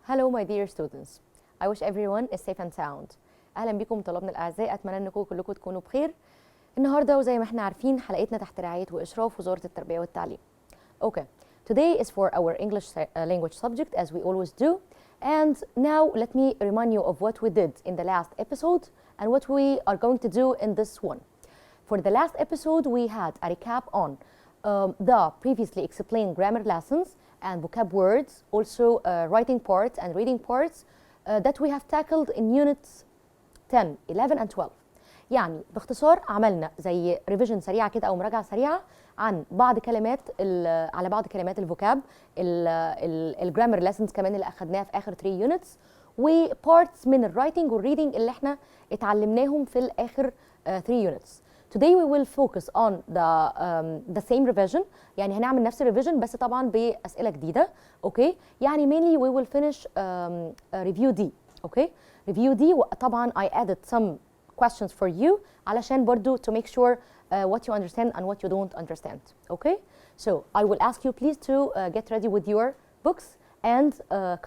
Hello my dear students. I wish everyone is safe and sound. أهلا بكم طلابنا الأعزاء، أتمنى أنكم كلكم تكونوا بخير. النهارده وزي ما احنا عارفين حلقتنا تحت رعاية وإشراف وزارة التربية والتعليم. Okay, today is for our English language subject as we always do. And now let me remind you of what we did in the last episode and what we are going to do in this one. For the last episode we had a recap on the previously explained grammar lessons and vocab words, also writing parts and reading parts that we have tackled in units 10, 11 and 12. يعني باختصار عملنا زي ريفيجن سريعه كده او مراجعه سريعه عن بعض كلمات على بعض كلمات الفوكاب، الجرامر ليسنز كمان اللي اخدناها في اخر 3 يونتس، وبارتس من الرايتنج والريدنج اللي احنا اتعلمناهم في الاخر 3 يونتس. Today we will focus on the same revision، يعني هنعمل نفس الريفيجن بس طبعا باسئله جديده. اوكي يعني mainly we will finish review D. اوكي review D طبعا I added some questions for you علشان برضو to make sure what you understand and what you don't understand. Okay, so I will ask you please to get ready with your books and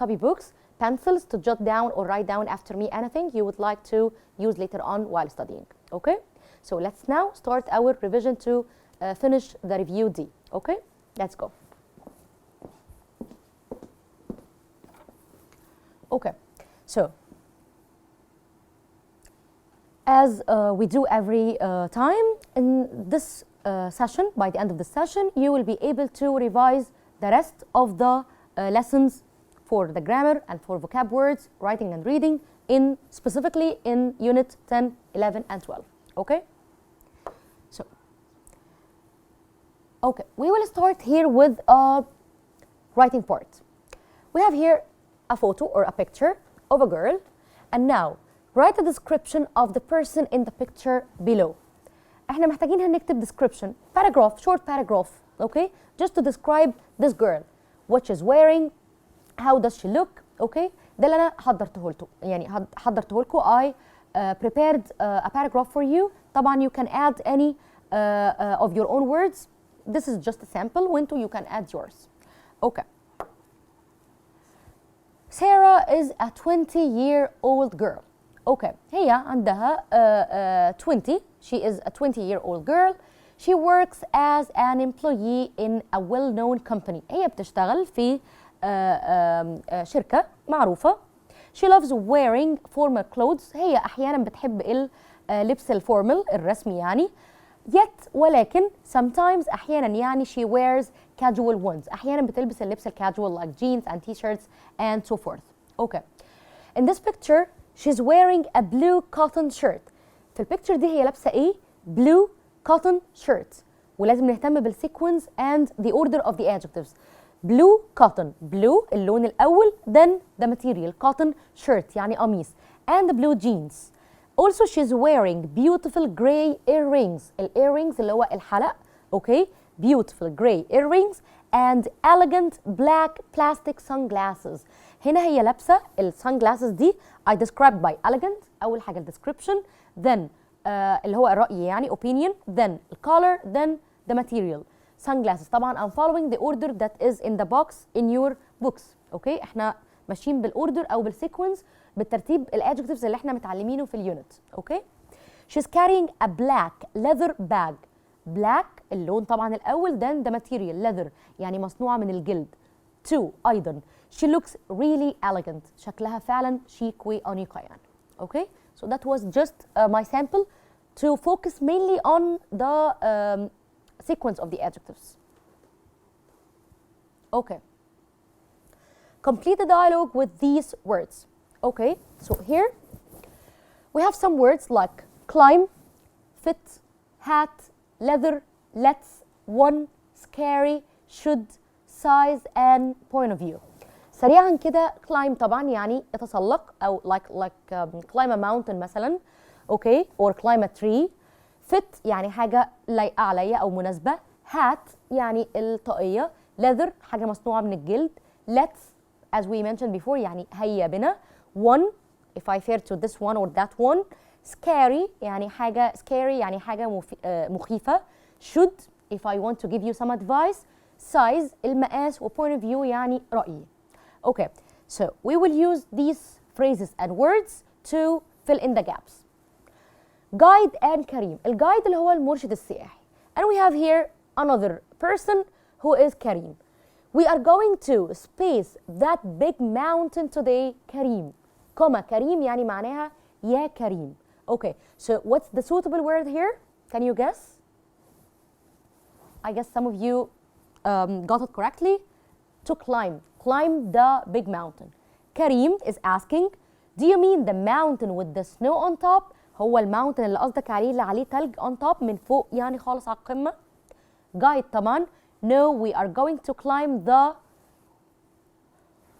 copy books, pencils to jot down or write down after me anything you would like to use later on while studying. Okay, so let's now start our revision to finish the review D. Okay, let's go. Okay, so as we do every time in this session, by the end of the session, you will be able to revise the rest of the lessons for the grammar and for vocab words, writing and reading, specifically in unit 10, 11 and 12. Okay? So, okay, we will start here with a writing part. We have here a photo or a picture of a girl, and now write a description of the person in the picture below. احنا محتاجين هنكتب description, paragraph, short paragraph, okay? Just to describe this girl, what she's wearing, how does she look, okay? ده اللي أنا حضرته لكم. I prepared a paragraph for you. طبعا you can add any of your own words. This is just a sample. وانتوا you can add yours. Okay. Sarah is a 20-year-old girl. Okay, هي عندها 20. She is a 20-year-old girl. She works as an employee in a well-known company. هي بتشتغل في شركة معروفة. She loves wearing formal clothes. هي أحيانا بتحب اللبس الفورمال الرسمي يعني. Yet ولكن sometimes أحيانا يعني she wears casual ones. أحيانا بتلبس اللبس الكاجوال like jeans and t-shirts and so forth. Okay. In this picture she's wearing a blue cotton shirt. في البيكتشر دي هي لابسه ايه؟ blue cotton shirt. ولازم نهتم بالsequence and the order of the adjectives. blue cotton, blue اللون الاول, then the material cotton shirt يعني قميص, and blue jeans. Also she's wearing beautiful gray earrings. earrings اللي هو الحلق. Okay, beautiful gray earrings and elegant black plastic sunglasses. هنا هي لابسه السانجلاسز دي I described by elegant. أول حاجة description, then اللي هو الرأي يعني opinion, then color, then the material. sunglasses طبعا I'm following the order that is in the box in your books. okay, احنا ماشيين بالأوردر أو بالسيكونس بالترتيب الادجectives اللي احنا متعلمينه في اليونت. okay. She's carrying a black leather bag. black اللون طبعا الأول, then the material leather يعني مصنوعة من الجلد. two أيضا she looks really elegant. شكلها فعلا شيك وأنيقة يعني. Okay, so that was just my sample to focus mainly on the sequence of the adjectives. Okay, complete the dialogue with these words. Okay, so here we have some words like climb, fit, hat, leather, let's, one, scary, should, size and point of view. سريعا كده climb طبعا يعني يتسلق او like climb a mountain مثلا. okay, or climb a tree. fit يعني حاجة لايقة عليا او مناسبة. hat يعني الطاقية. leather حاجة مصنوعة من الجلد. let's as we mentioned before يعني هيا بنا. one if I refer to this one or that one. scary يعني حاجة مخيفة. should if I want to give you some advice. size المقاس و point of view يعني رأيي. Okay, So we will use these phrases and words to fill in the gaps. Guide and Karim. الجايد اللي هو المرشد السياحي. And we have here another person who is Karim. We are going to space that big mountain today, Karim. كوما كريم يعني معناها يا كريم. Okay, so what's the suitable word here? Can you guess? I guess some of you got it correctly. To climb. Climb the big mountain. Karim is asking, do you mean the mountain with the snow on top? هو الماونتن اللي قصدك عليه اللي عليه تلج on top من فوق يعني خالص على القمة. Guide طبعا. No, we are going to climb the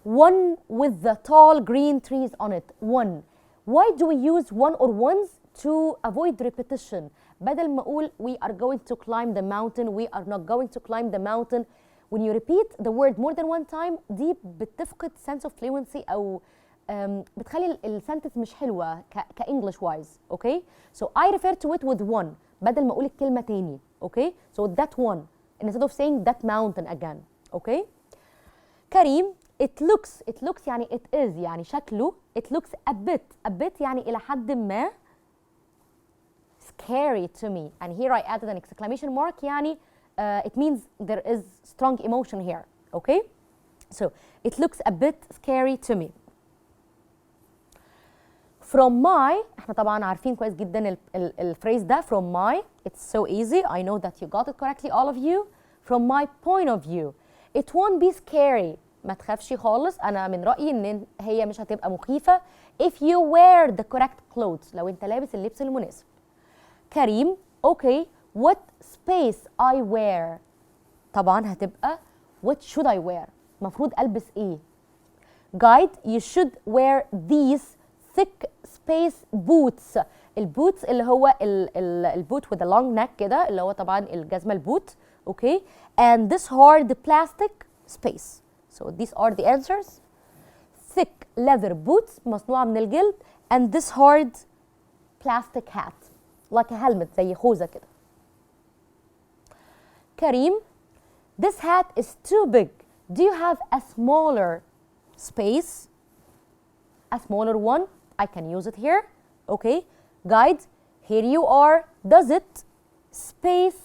one with the tall green trees on it. One. Why do we use one or ones? To avoid repetition. بدل ما أقول we are going to climb the mountain, we are not going to climb the mountain. When you repeat the word more than one time, دي بتفقد sense of fluency أو بتخلي السنتنس مش حلوة كإنجلش وايز. Okay? So I refer to it with one. بدل ما أقول الكلمة تاني. Okay? So that one. Instead of saying that mountain again. Okay? كريم, it looks يعني it is يعني شكله. It looks a bit يعني إلى حد ما scary to me. And here I added an exclamation mark يعني it means there is strong emotion here. Okay? So it looks a bit scary to me. From my, احنا طبعا عارفين كويس جدا الفريز ده from my. It's so easy. I know that you got it correctly, all of you. From my point of view, it won't be scary. ما تخافش خالص. أنا من رأيي إن هي مش هتبقى مخيفة if you wear the correct clothes. لو أنت لابس اللبس المناسب. كريم, okay, what space I wear. طبعا هتبقى what should I wear. مفروض ألبس إيه. Guide, you should wear these thick space boots. البوتس اللي هو البوت with a long neck كده اللي هو طبعا الجزمة البوت. Okay, and this hard plastic space. So these are the answers. Thick leather boots مصنوعة من الجلد and this hard plastic hat like a helmet زي خوذة كده. كريم, this hat is too big. Do you have a smaller space? A smaller one? I can use it here. Okay. Guide, here you are. Does it space?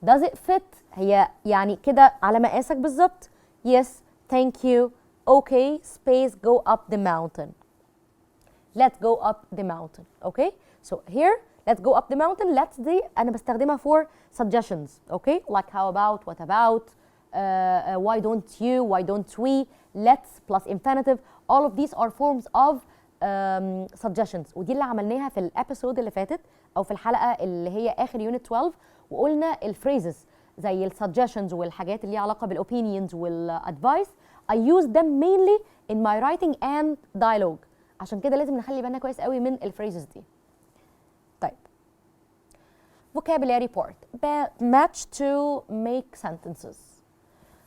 Does it fit? هي يعني كده على مقاسك بالظبط. Yes, thank you. Okay, space, go up the mountain. Let's go up the mountain. Okay? So here, let's go up the mountain. Let's دي أنا بستخدمها for suggestions. Okay? Like how about, what about, why don't you, why don't we, let's plus infinitive. All of these are forms of suggestions. ودي اللي عملناها في الابيسود اللي فاتت أو في الحلقة اللي هي آخر يونت 12 وقلنا الفريزز زي السجشنز والحاجات اللي ليها علاقه بالاوبينيونز والادفايس. I use them mainly in my writing and dialogue. عشان كده لازم نخلي بالنا كويس قوي من الفريزز دي. طيب. Vocabulary part. Match to make sentences.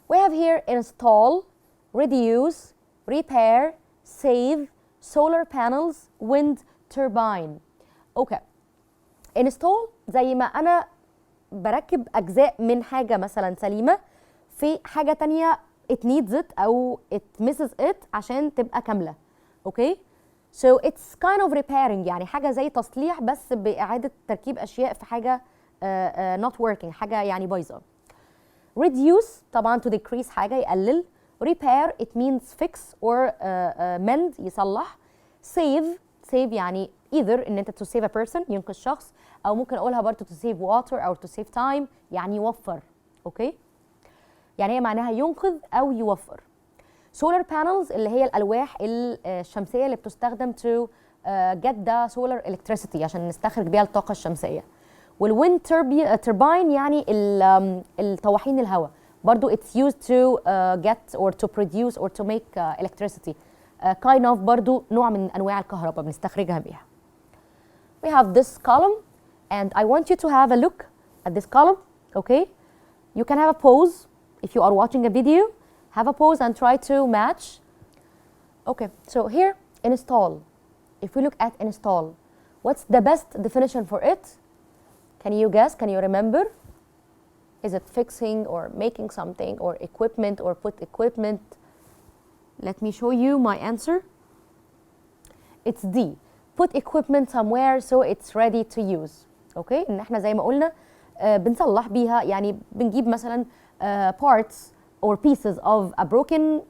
We have here install, reduce, repair, save, solar panels, wind turbine. Okay. Install زي ما أنا بركب أجزاء من حاجة مثلا سليمة في حاجة تانية it needs it أو it misses it عشان تبقى كاملة. Okay? So it's kind of repairing يعني حاجة زي تصليح بس بإعادة تركيب أشياء في حاجة not working حاجة يعني بايظة. Reduce طبعا to decrease حاجة يقلل. Repair it means fix or mend يصلح. Save يعني either إن أنت to save a person ينقذ شخص أو ممكن أقولها برضه to save water أو to save time يعني يوفر. أوكي؟ يعني هي معناها ينقذ أو يوفر. Solar panels اللي هي الألواح الشمسية اللي بتستخدم to get the solar electricity عشان نستخرج بيها الطاقة الشمسية. والwind turbine يعني الطواحين الهواء. برضو it's used to get or to produce or to make electricity. Kind of برضو نوع من أنواع الكهرباء بنستخرجها بيها. We have this column and I want you to have a look at this column. Okay? You can have a pause if you are watching a video. Have a pause and try to match. Okay, so here, install. If we look at install, what's the best definition for it? Can you guess? Can you remember? Is it fixing or making something or equipment or put equipment? let me show you my answer. It's D. Put equipment somewhere so it's ready to use. اوكي ان احنا زي ما قلنا بنصلح بيها، يعني بنجيب مثلا parts or pieces of a broken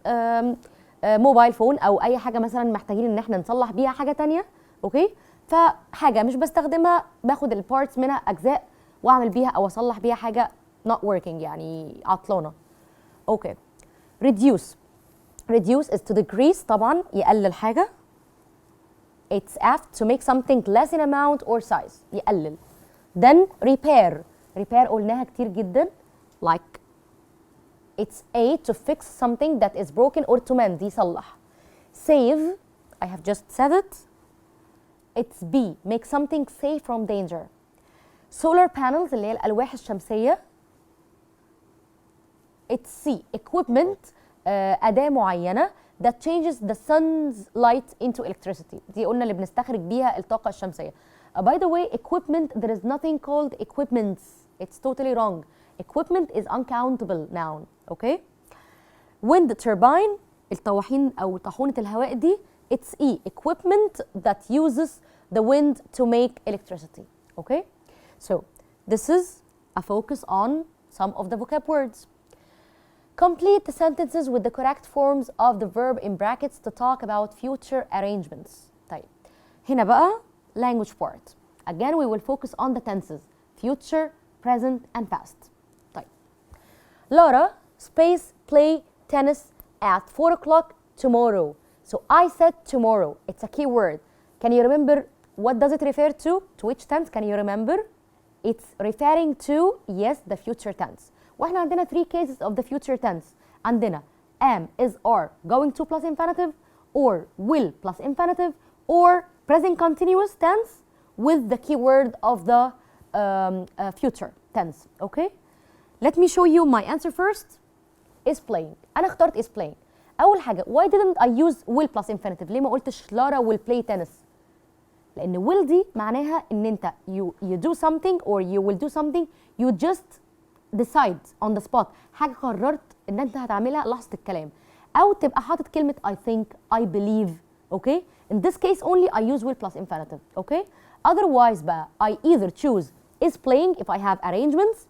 mobile phone او اي حاجه مثلا محتاجين ان احنا نصلح بيها حاجه تانية. اوكي فحاجه مش بستخدمها باخد البارتس منها اجزاء واعمل بيها او اصلح بيها حاجه not working يعني عطلانه. اوكي reduce is to decrease، طبعا يقلل حاجه. It's apt to make something less in amount or size، يقلل. Then repair قلناها كتير جدا، like it's A to fix something that is broken or to mend، يصلح. Save I have just said it. It's B make something safe from danger. Solar panels اللي هي الألواح الشمسية. It's C equipment أداة معينة that changes the sun's light into electricity، دي قلنا اللي بنستخرج بيها الطاقة الشمسية. By the way, equipment, there is nothing called equipments. It's totally wrong. Equipment is uncountable noun. Okay? Wind turbine, الطواحين أو طاحونة الهواء دي. It's E, equipment that uses the wind to make electricity. Okay? So, this is a focus on some of the vocab words. Complete the sentences with the correct forms of the verb in brackets to talk about future arrangements. طيب هنا بقى language part. Again we will focus on the tenses future, present and past. طيب Laura space play tennis at 4 o'clock tomorrow. So I said tomorrow. It's a key word. Can you remember what does it refer to? To which tense can you remember? It's referring to, yes, the future tense. واحنا عندنا 3 cases of the future tense. عندنا am, is, are going to plus infinitive, or will plus infinitive, or present continuous tense with the keyword of the future tense. Okay? Let me show you my answer first. Is playing. أنا اخترت is playing. أول حاجة why didn't I use will plus infinitive؟ ليه ما قلتش لارا will play tennis؟ لأن will دي معناها إن أنت you do something or you will do something you just decide on the spot، حاجة قررت إن أنت هتعملها لحظة الكلام، أو تبقى حاطط كلمة I think I believe. Okay? In this case only I use will plus infinitive. Okay? Otherwise بقى I either choose is playing if I have arrangements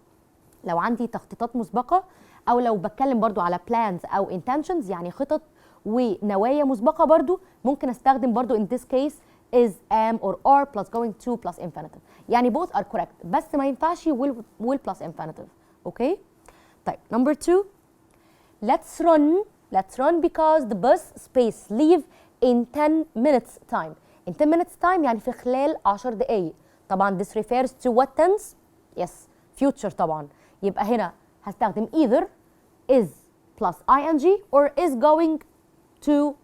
لو عندي تخطيطات مسبقة، أو لو بتكلم برضو على plans أو intentions يعني خطط ونوايا مسبقة برضو ممكن استخدم برضو in this case is, am or are plus going to plus infinitive. يعني both are correct بس ما ينفعش will plus infinitive. Okay? طيب number 2 let's run because the bus space leave in 10 minutes time. In 10 minutes time يعني في خلال 10 دقايق. طبعا this refers to what tense? Yes, future طبعا. يبقى هنا هستخدم either is plus ing or is going to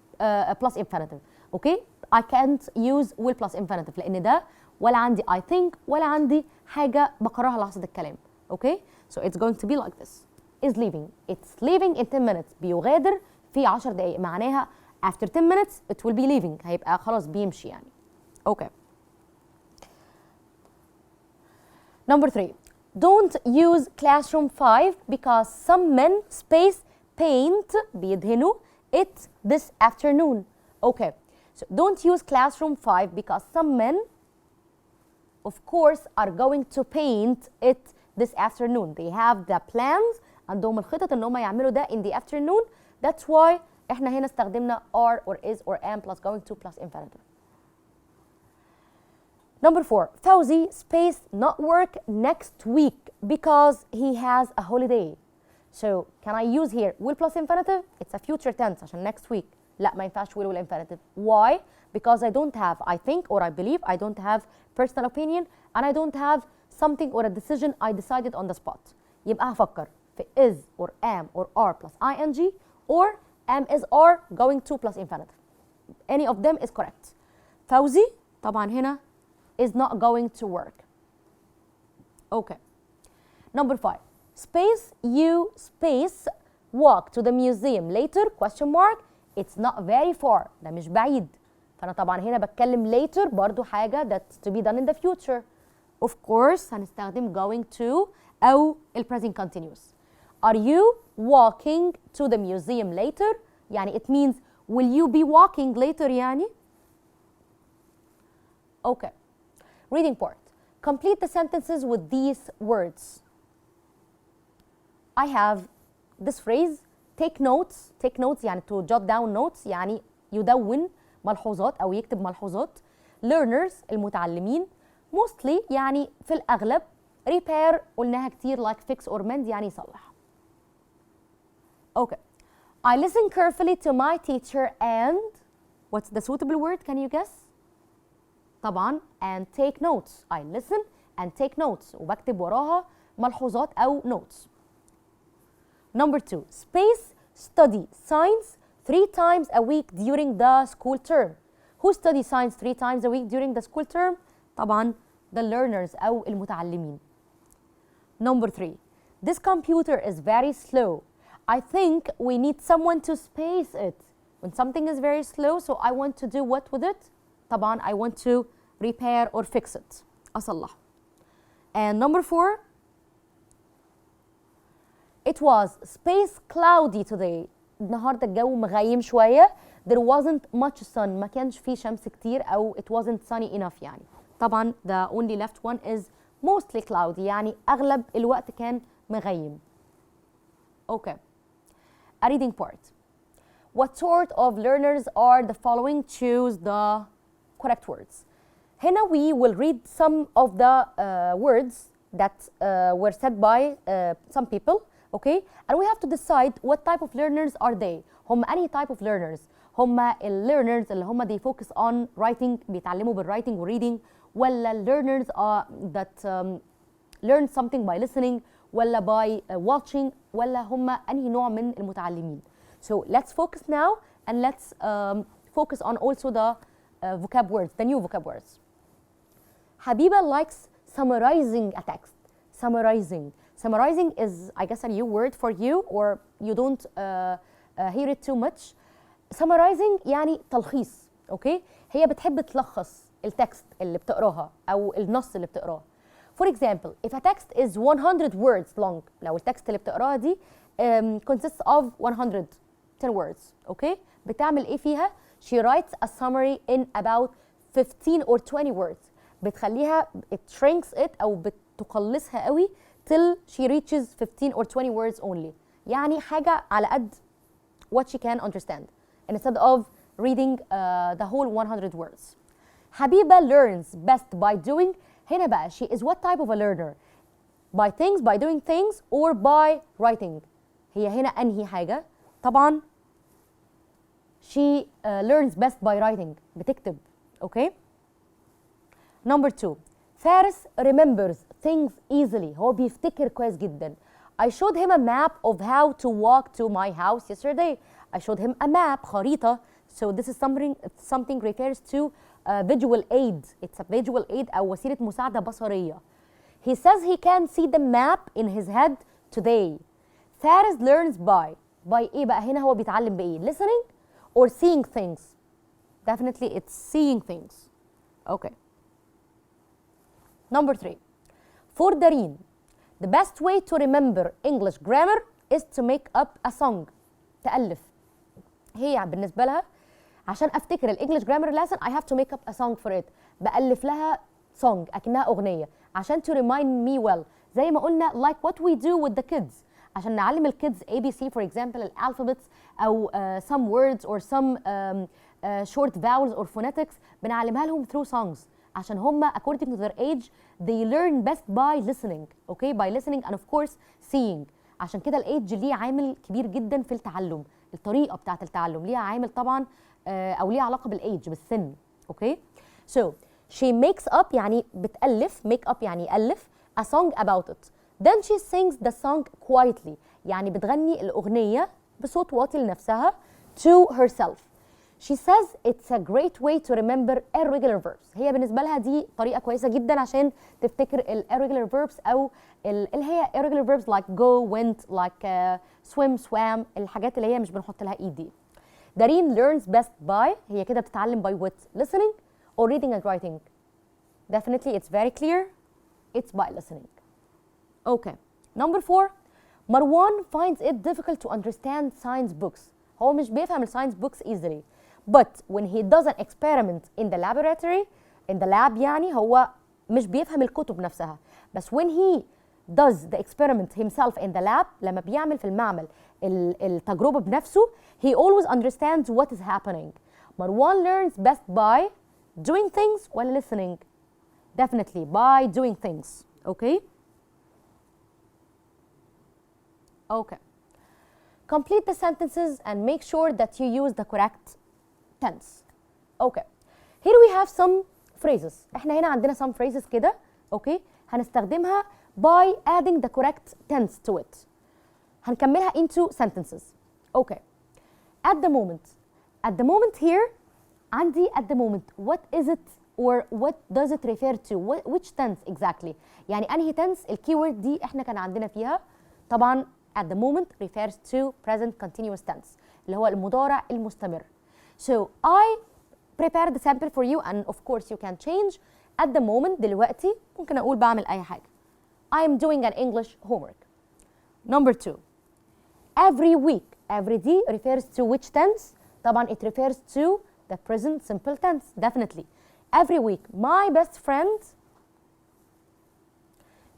plus infinitive. Okay? I can't use will plus infinitive لأن ده ولا عندي I think ولا عندي حاجة بقراها لحظة الكلام. Okay? So it's going to be like this. Is leaving. It's leaving in 10 minutes. بيغادر في 10 دقايق. معناها after 10 minutes it will be leaving. هيبقى خلاص بيمشي يعني. Okay. Number 3. Don't use classroom 5 because some men space paint بيدهنوا it this afternoon. Okay. So don't use classroom 5 because some men of course are going to paint it this afternoon. They have the plans. عندهم الخطط ان هم يعملوا ده in the afternoon. That's why احنا هنا استخدمنا are or is or am plus going to plus infinitive. Number 4. Fauzi space not work next week because he has a holiday. So can I use here will plus infinitive? It's a future tense عشان next week. لا ما ينفعش will infinitive. Why? Because I don't have I think or I believe. I don't have personal opinion and I don't have something or a decision I decided on the spot. يبقى هفكر في is or am or are plus ing or am is are going to plus infinitive. Any of them is correct. Fauzi طبعا هنا is not going to work. Okay. Number 5. Space you space walk to the museum later question mark. It's not very far. ده مش بعيد. فأنا طبعا هنا بتكلم later برضو حاجة that's to be done in the future. Of course هنستخدم going to أو ال present continuous. Are you walking to the museum later? يعني it means will you be walking later يعني. Okay. Reading part. Complete the sentences with these words. I have this phrase take notes. Take notes يعني to jot down notes يعني يدون ملحوظات أو يكتب ملحوظات. Learners المتعلمين. Mostly يعني في الأغلب. Repair قلناها كتير like fix or mend يعني يصلح. Okay. I listen carefully to my teacher and what's the suitable word? Can you guess? طبعا and take notes. I listen and take notes وبكتب وراها ملحوظات أو notes. Number 2. Space study science 3 times a week during the school term. Who study science 3 times a week during the school term? طبعا the learners أو المتعلمين. Number 3. This computer is very slow. I think we need someone to space it. When something is very slow, so I want to do what with it? طبعا I want to repair or fix it. أصلح. And number 4. It was space cloudy today. النهارده الجو مغيم شوية. There wasn't much sun. ما كانش فيه شمس كتير أو it wasn't sunny enough يعني. طبعا the only left one is mostly cloudy يعني أغلب الوقت كان مغيم. Okay. A reading part. What sort of learners are the following? Choose the correct words. هنا we will read some of the words that were said by some people, okay? And we have to decide what type of learners are they. هم أنهي type of learners. هم learners اللي هم they focus on writing بيتعلموا بالwriting و reading ولا learners that learn something by listening ولا by watching ولا هم أنهي نوع من المتعلمين. So let's focus now and let's focus on also the vocab words, the new vocab words. Habiba likes summarizing a text. Summarizing. Summarizing is, I guess, a new word for you or you don't hear it too much. Summarizing يعني تلخيص، okay? هي بتحب تلخص التكست اللي بتقراها أو النص اللي بتقراه. For example, if a text is 100 words long, لو التكست اللي بتقراها دي consists of 110 words, okay? بتعمل إيه فيها؟ She writes a summary in about 15 or 20 words. بتخليها it shrinks it أو بتقلصها قوي till she reaches 15 or 20 words only. يعني حاجة على قد what she can understand instead of reading the whole 100 words. Habiba learns best by doing. هنا بقى she is what type of a learner? By things, by doing things or by writing. هي هنا أنهي حاجة؟ طبعا she learns best by writing. بتكتب. Okay? Number 2. Faris remembers things easily. هو بيفتكر كويس جدا. I showed him a map of how to walk to my house yesterday. I showed him a map, خريطة. So this is something refers to visual aid. It's a visual aid أو وسيلة مساعدة بصرية. He says he can see the map in his head today. Faris learns by إيه بقى هنا هو بيتعلم بإيه؟ Listening or seeing things? Definitely it's seeing things. Okay. Number 3. For Dareen, the best way to remember English grammar is to make up a song. تألف. هي بالنسبة لها عشان أفتكر الإنجليش grammar lesson I have to make up a song for it. بألف لها song أكنها أغنية عشان to remind me well. زي ما قلنا like what we do with the kids. عشان نعلم الكيدز ABC for example الالفابتس أو some words or some short vowels or phonetics بنعلمها لهم through songs. عشان هم according to their age they learn best by listening, okay? By listening and of course seeing. عشان كده الايدج ليه عامل كبير جدا في التعلم. الطريقة بتاعت التعلم ليها عامل طبعا أو ليها علاقة بالايدج بالسن, okay? So she makes up يعني بتألف, make up يعني يألف a song about it. Then she sings the song quietly يعني بتغني الأغنية بصوت واطي لنفسها to herself. She says it's a great way to remember irregular verbs. هي بالنسبة لها دي طريقة كويسة جدا عشان تفتكر irregular verbs أو اللي هي irregular verbs like go, went, like swim, swam, الحاجات اللي هي مش بنحط لها إيدي. Dareen learns best by هي كده بتتعلم by what? Listening or reading and writing? Definitely it's very clear. It's by listening. Okay. Number 4. Marwan finds it difficult to understand science books. هو مش بيفهم الساينس بوكس easily. But when he does an experiment in the laboratory, in the lab يعني هو مش بيفهم الكتب نفسها. بس when he does the experiment himself in the lab, لما بيعمل في المعمل التجربة بنفسه, he always understands what is happening. Marwan learns best by doing things while listening. Definitely by doing things. Okay? Okay. Complete the sentences and make sure that you use the correct tense. Okay. Here we have some phrases. احنا هنا عندنا some phrases كده. Okay. هنستخدمها by adding the correct tense to it. هنكملها into sentences. Okay. At the moment. At the moment here, عندي at the moment. What is it or what does it refer to? Which tense exactly? يعني أنهي tense الkeyword دي احنا كان عندنا فيها. طبعا at the moment refers to present continuous tense اللي هو المضارع المستمر. So I prepared the sample for you and of course you can change. At the moment دلوقتي ممكن أقول بعمل أي حاجة. I am doing an English homework. Number 2. Every week. Every D refers to which tense? طبعا it refers to the present simple tense. Definitely. Every week. My best friend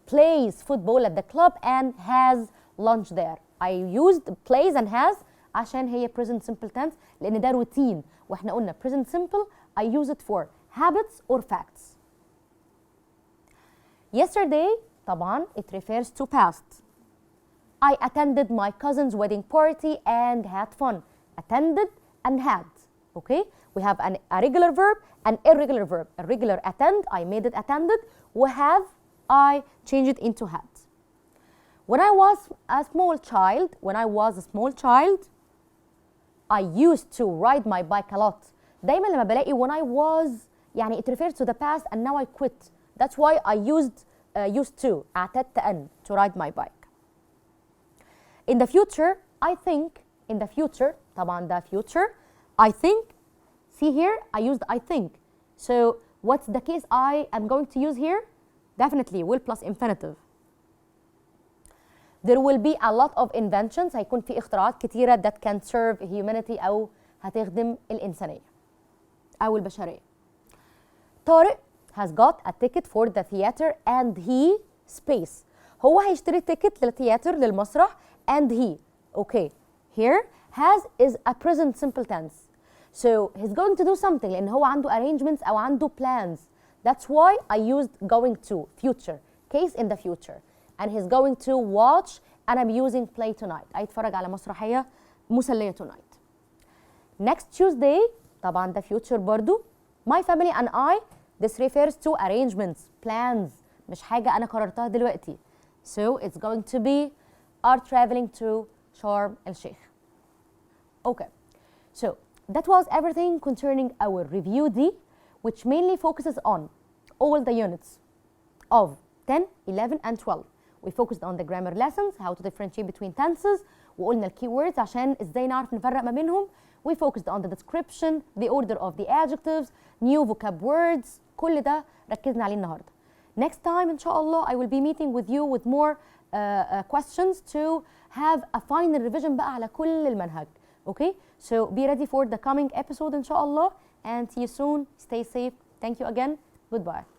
plays football at the club and has lunch there. I used plays and has عشان هي present simple tense لأن ده روتين واحنا قلنا present simple I use it for habits or facts. Yesterday طبعا it refers to past. I attended my cousin's wedding party and had fun. Attended and had. Okay? We have a regular verb and irregular verb. A regular attend, I made it attended. We have, I changed it into had. When I was a small child, I used to ride my bike a lot. دايما لما بلاقي when I was يعني it refers to the past and now I quit. That's why I used to اعتدت أن to ride my bike. In the future, I think, in the future, طبعا the future, I think, see here, I used I think. So what's the case I am going to use here? Definitely will plus infinitive. There will be a lot of inventions. هيكون في اختراعات كتيرة that can serve humanity أو هتخدم الإنسانية أو البشرية. طارق has got a ticket for the theater and he space. هو هيشتري تيكت للثياتر للمسرح and he. Okay. Here has is a present simple tense. So he's going to do something لأن هو عنده arrangements أو عنده plans. That's why I used going to future. Case in the future. And he's going to watch and I'm using play tonight. هيتفرج على مسرحية مسلية tonight. Next Tuesday طبعا the future برضو. My family and I, this refers to arrangements, plans. مش حاجة أنا قررتها دلوقتي. So it's going to be are traveling to Sharm el-Sheikh. Okay. So that was everything concerning our review D, which mainly focuses on all the units of 10, 11 and 12. We focused on the grammar lessons, how to differentiate between tenses, وقلنا keywords عشان ازاي نعرف نفرق ما بينهم. We focused on the description, the order of the adjectives, new vocab words, كل ده ركزنا عليه النهارده. Next time إن شاء الله I will be meeting with you with more questions to have a final revision بقى على كل المنهج. Okay? So be ready for the coming episode إن شاء الله and see you soon. Stay safe. Thank you again. Goodbye.